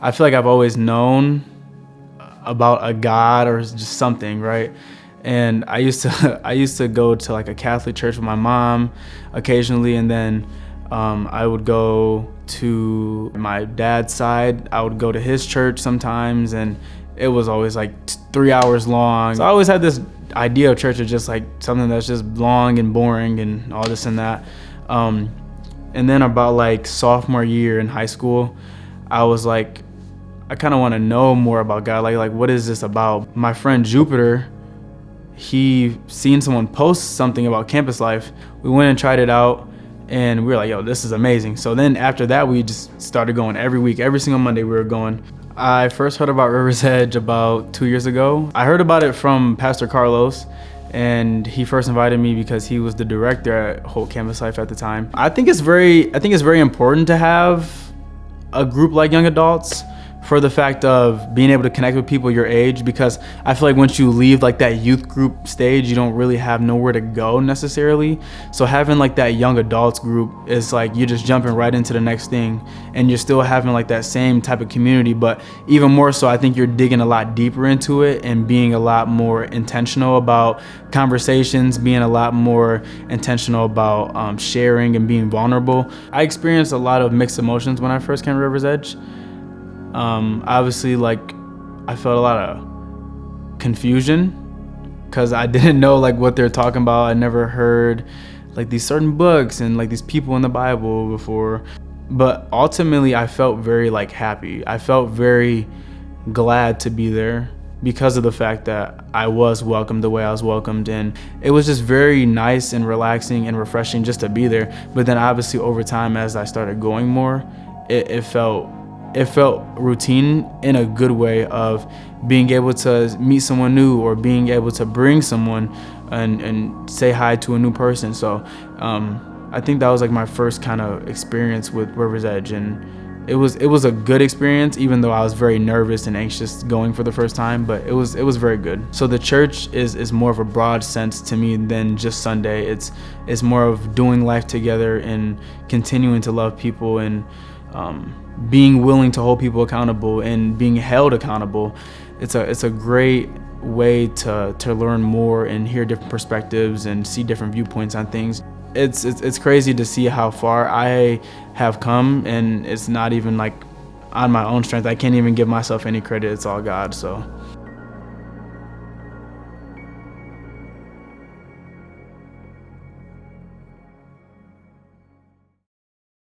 I feel like I've always known about a God or just something, right? And I used to go to like a Catholic church with my mom occasionally, and then I would go to my dad's side. I would go to his church sometimes, and it was always like 3 hours long. So I always had this idea of church as just like something that's just long and boring and all this and that. And then about like sophomore year in high school, I was like, I kind of want to know more about God. Like what is this about? My friend Jupiter, he seen someone post something about campus life. We went and tried it out, and we were like, yo, this is amazing. So then after that, we just started going every week. Every single Monday we were going. I first heard about River's Edge about 2 years ago. I heard about it from Pastor Carlos, and he first invited me because he was the director at Hope Campus Life at the time. I think it's very important to have a group like young adults, for the fact of being able to connect with people your age, because I feel like once you leave like that youth group stage, you don't really have nowhere to go necessarily. So having like that young adults group is like you're just jumping right into the next thing, and you're still having like that same type of community, but even more so, I think you're digging a lot deeper into it and being a lot more intentional about conversations, being a lot more intentional about sharing and being vulnerable. I experienced a lot of mixed emotions when I first came to River's Edge. Obviously, like, I felt a lot of confusion because I didn't know like what they're talking about. I never heard like these certain books and like these people in the Bible before. But ultimately, I felt very like happy. I felt very glad to be there because of the fact that I was welcomed the way I was welcomed, and it was just very nice and relaxing and refreshing just to be there. But then obviously over time, as I started going more, it felt routine in a good way of being able to meet someone new or being able to bring someone and say hi to a new person. So I think that was like my first kind of experience with River's Edge, and it was a good experience, even though I was very nervous and anxious going for the first time, but it was very good. So the church is more of a broad sense to me than just Sunday. It's more of doing life together and continuing to love people and being willing to hold people accountable and being held accountable. It's a great way to learn more and hear different perspectives and see different viewpoints on things. It's crazy to see how far I have come, and it's not even like on my own strength. I can't even give myself any credit. It's all God. So